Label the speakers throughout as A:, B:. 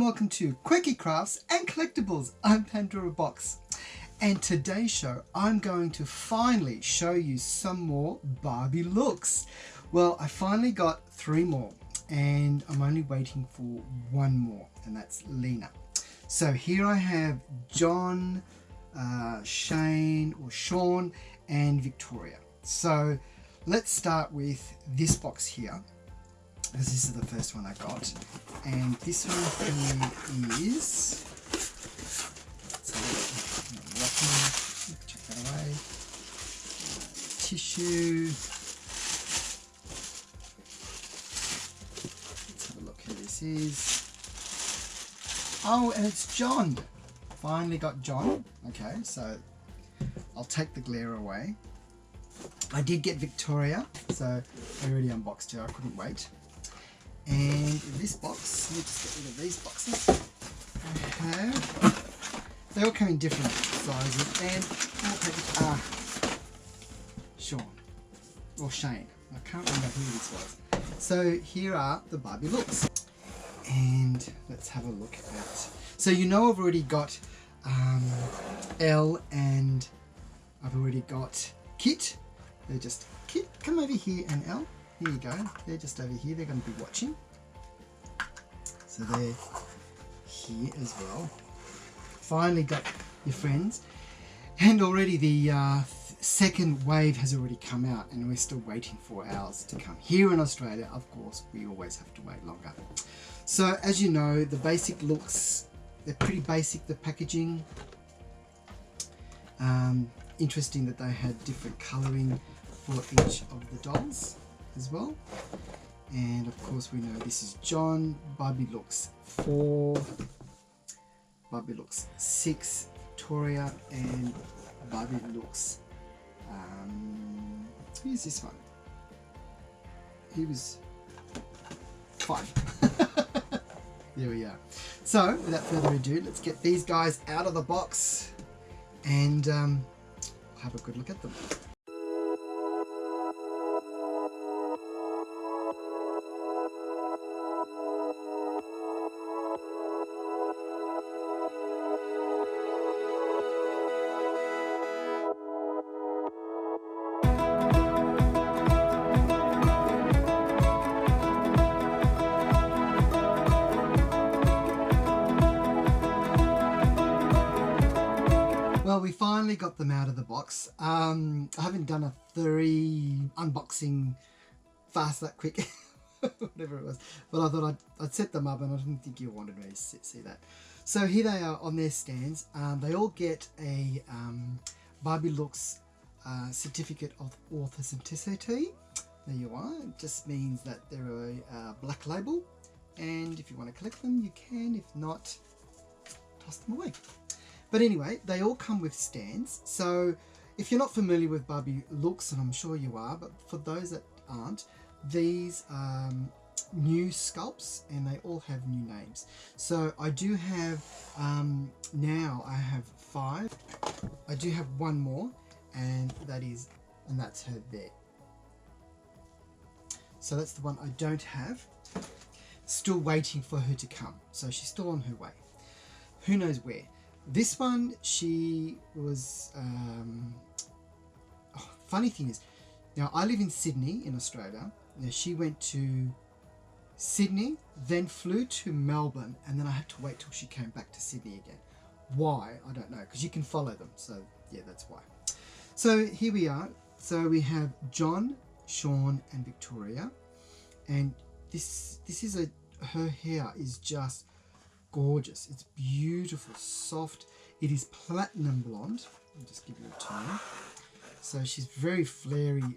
A: welcome to Quirky Crafts and Collectibles. I'm Pandora Box, and today's show I'm going to finally show you some more Barbie looks. Well, I finally got 3 more and I'm only waiting for 1 more, and that's Lena. So here I have John, Sean and Victoria. So let's start with this box here, because this is the first one I got, and this one here is, check that away, tissue, let's have a look who this is. Oh, and it's John. Finally got John. Okay, so I'll take the glare away. I did get Victoria, so I already unboxed her, I couldn't wait. And in this box, let me just get rid of these boxes. I have, they all come in different sizes, and more package, Sean, or Shane, I can't remember who this was. So here are the Barbie looks, and let's have a look at, so you know I've already got Elle, and I've already got Kit. They're just, Kit, come over here, and Elle. Here you go, they're just over here, they're going to be watching. So they're here as well. Finally got your friends. And already the second wave has already come out, and we're still waiting for ours to come. Here in Australia, of course, we always have to wait longer. So as you know, the basic looks, they're pretty basic, the packaging. Interesting that they had different colouring for each of the dolls as well. And of course we know this is John, BarbieLooks 4, BarbieLooks 6, Victoria, and BarbieLooks, who's this one? He was 5. There we are. So without further ado, let's get these guys out of the box and have a good look at them. Well, we finally got them out of the box. I haven't done a 3 unboxing fast that quick, whatever it was, but I thought I'd set them up, and I didn't think you wanted me to see that. So here they are on their stands. They all get a BarbieLooks certificate of authenticity. There you are. It just means that they're a black label, and if you want to collect them, you can. If not, toss them away. But anyway, they all come with stands. So if you're not familiar with BarbieLooks, and I'm sure you are, but for those that aren't, these are new sculpts, and they all have new names. So I do have, now I have 5. I do have 1 more, and that's her there. So that's the one I don't have. Still waiting for her to come. So she's still on her way. Who knows where. This one, she was, funny thing is, now I live in Sydney in Australia. Now she went to Sydney, then flew to Melbourne, and then I had to wait till she came back to Sydney again. Why? I don't know, because you can follow them. So yeah, that's why. So here we are. So we have John, Sean and Victoria, and this is her hair is just gorgeous. It's beautiful, soft. It is platinum blonde. I'll just give you a turn. So she's very flaring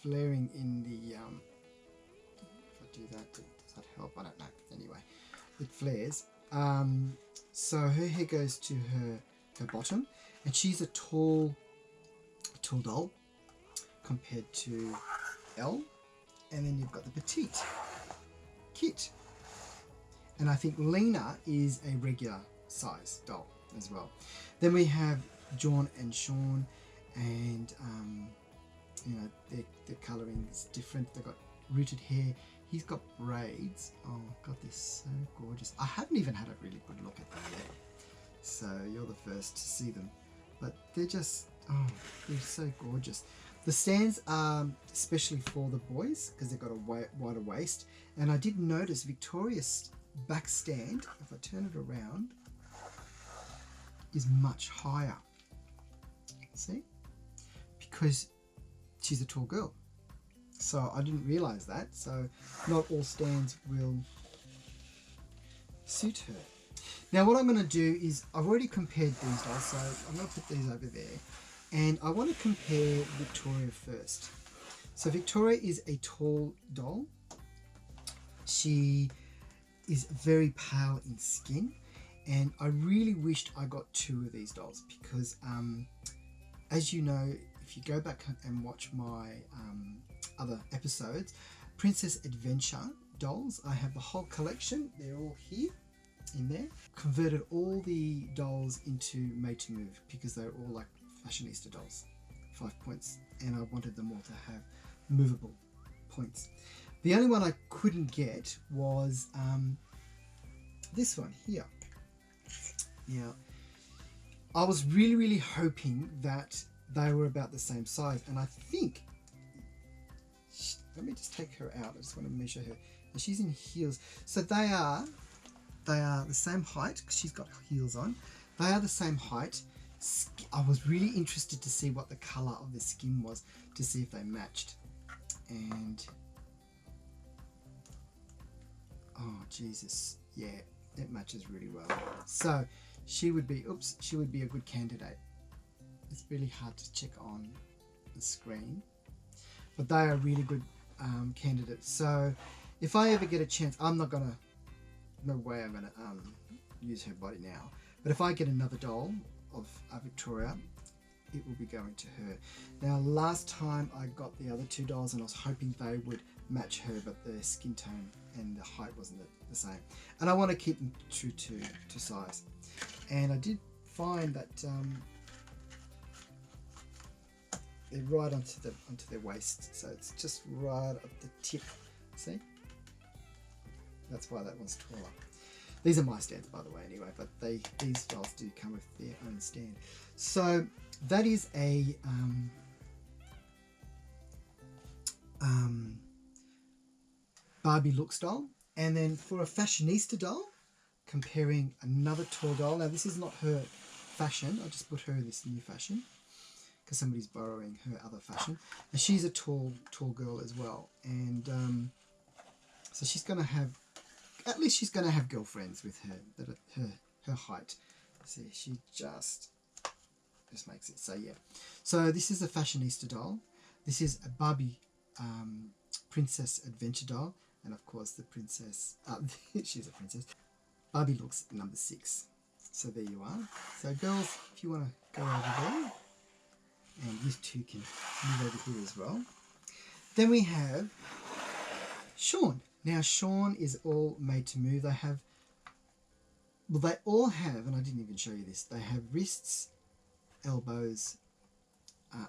A: in the if I do that, does that help? I don't know. Anyway, it flares. So her hair goes to her bottom, and she's a tall doll compared to Elle, and then you've got the petite Kit. And I think Lena is a regular size doll as well. Then we have John and Sean, and you know, their colouring is different. They've got rooted hair. He's got braids. Oh God, they're so gorgeous. I haven't even had a really good look at them yet, so you're the first to see them. But they're just, oh, they're so gorgeous. The stands are especially for the boys because they've got a wider waist. And I did notice Victoria's back stand, if I turn it around, is much higher. See? Because she's a tall girl. So I didn't realize that. So not all stands will suit her. Now what I'm going to do is, I've already compared these dolls, so I'm going to put these over there. And I want to compare Victoria first. So Victoria is a tall doll. She is very pale in skin. And I really wished I got 2 of these dolls because, as you know, if you go back and watch my other episodes, Princess Adventure dolls, I have the whole collection. They're all here in there. Converted all the dolls into made to move because they're all like fashionista dolls, 5 points, and I wanted them all to have movable points. The only one I couldn't get was this one here. Now, I was really hoping that they were about the same size, and I think, let me just take her out. I just want to measure her. And she's in heels, so they are the same height because she's got heels on. They are the same height. I was really interested to see what the color of the skin was to see if they matched, and oh Jesus, yeah, it matches really well. So she would be a good candidate. It's really hard to check on the screen, but they are really good candidates. So if I ever get a chance, no way I'm gonna use her body now, but if I get another doll of Victoria, it will be going to her. Now last time I got the other 2 dolls and I was hoping they would match her, but their skin tone and the height wasn't the same, and I want to keep them true to size. And I did find that they're right onto their waist, so it's just right at the tip. See, that's why that one's taller. These are my stands, by the way, anyway, but these dolls do come with their own stand. So that is a BarbieLooks doll. And then for a fashionista doll, comparing another tall doll. Now this is not her fashion. I just put her in this new fashion because somebody's borrowing her other fashion. And she's a tall girl as well. And so she's going to have, at least she's going to have girlfriends with her that are her height. See, she just makes it. So yeah. So this is a fashionista doll. This is a Barbie Princess Adventure doll. And of course the princess, she's a princess. BarbieLooks number 6. So there you are. So girls, if you want to go over there, and you 2 can move over here as well. Then we have Sean. Now Sean is all made to move. They all have, and I didn't even show you this, they have wrists, elbows,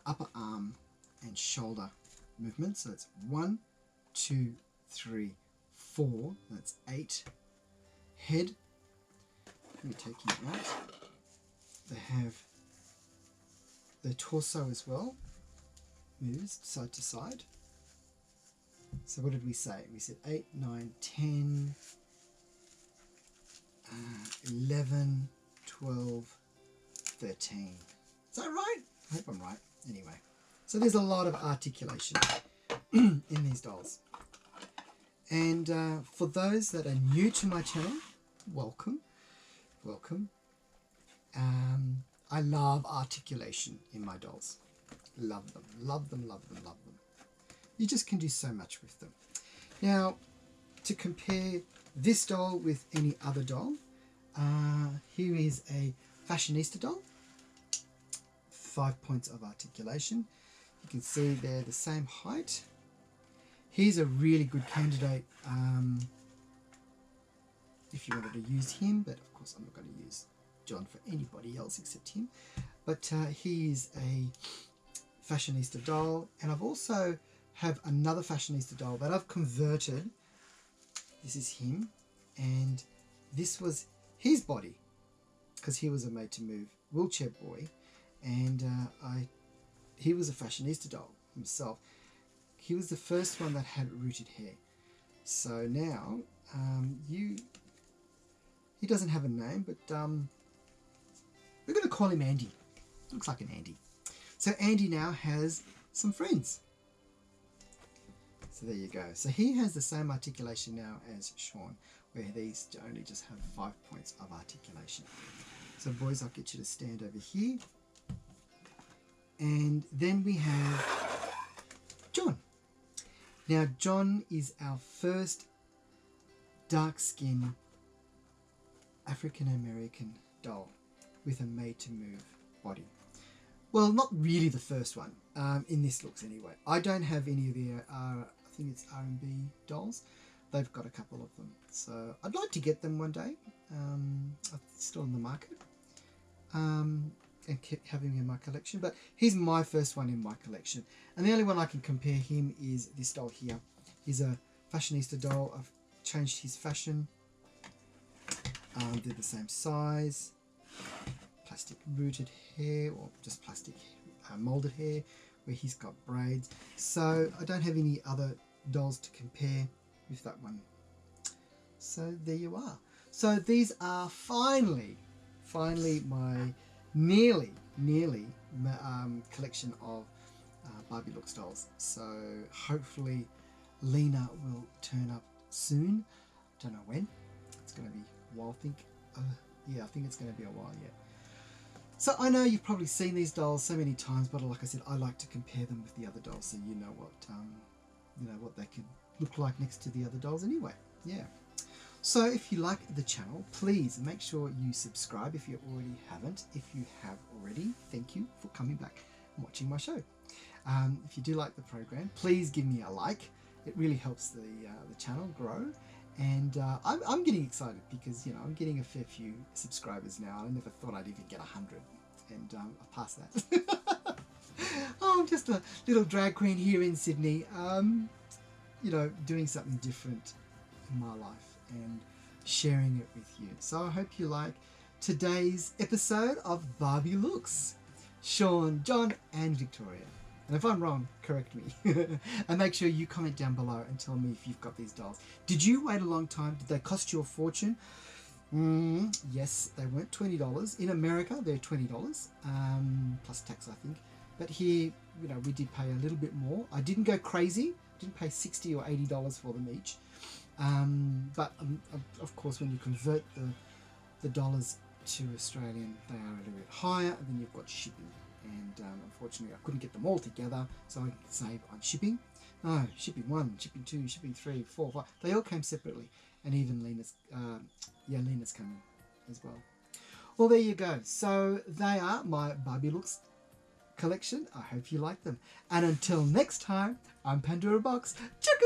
A: upper arm and shoulder movement. So it's 1, 2, 3, 4, that's 8. Head, let me take him out. They have the torso as well, moves side to side. So what did we say? We said 8, 9, 10, 11, 12, 13. Is that right? I hope I'm right. Anyway, so there's a lot of articulation in these dolls. And for those that are new to my channel, welcome. I love articulation in my dolls. Love them. You just can do so much with them. Now, to compare this doll with any other doll, here is a fashionista doll. 5 points of articulation. You can see they're the same height. He's a really good candidate if you wanted to use him, but of course I'm not going to use John for anybody else except him. But he is a fashionista doll, and I've also have another fashionista doll that I've converted. This is him, and this was his body because he was a made-to-move wheelchair boy, and he was a fashionista doll himself. He was the first one that had rooted hair. So now he doesn't have a name, but we're going to call him Andy. Looks like an Andy. So Andy now has some friends. So there you go. So he has the same articulation now as Sean, where these only just have 5 points of articulation. So boys, I'll get you to stand over here. And then we have John. Now John is our first dark-skinned African-American doll with a made-to-move body. Well, not really the first one, in this looks anyway. I don't have any of the, I think it's R&B dolls. They've got a couple of them. So I'd like to get them one day. It's still in the market. And keep having him in my collection. But he's my first one in my collection. And the only one I can compare him is this doll here. He's a fashionista doll. I've changed his fashion. They're the same size. Plastic rooted hair, or just plastic molded hair, where he's got braids. So I don't have any other dolls to compare with that one. So there you are. So these are finally my nearly collection of BarbieLooks dolls. So hopefully Lena will turn up soon. Don't know when. It's going to be a while. I think it's going to be a while yet. So I know you've probably seen these dolls so many times, but like I said, I like to compare them with the other dolls, so you know what they could look like next to the other dolls anyway. Yeah. So if you like the channel, please make sure you subscribe if you already haven't. If you have already, thank you for coming back and watching my show. If you do like the program, please give me a like. It really helps the channel grow. And I'm getting excited because, you know, I'm getting a fair few subscribers now. I never thought I'd even get 100, and I passed that. Oh, I'm just a little drag queen here in Sydney, you know, doing something different in my life and sharing it with you. So I hope you like today's episode of BarbieLooks. Sean, John and Victoria. And if I'm wrong, correct me. And make sure you comment down below and tell me if you've got these dolls. Did you wait a long time? Did they cost you a fortune? Yes, they weren't $20. In America, they're $20, plus tax, I think. But here, you know, we did pay a little bit more. I didn't go crazy. Didn't pay $60 or $80 for them each. But of course, when you convert the dollars to Australian, they are a little bit higher, and then you've got shipping. And unfortunately, I couldn't get them all together, so I save on shipping. No, shipping 1, shipping 2, shipping 3, 4, 5. They all came separately, and even Lena's coming as well. Well, there you go. So they are my BarbieLooks collection. I hope you like them. And until next time, I'm Pandora Box. Check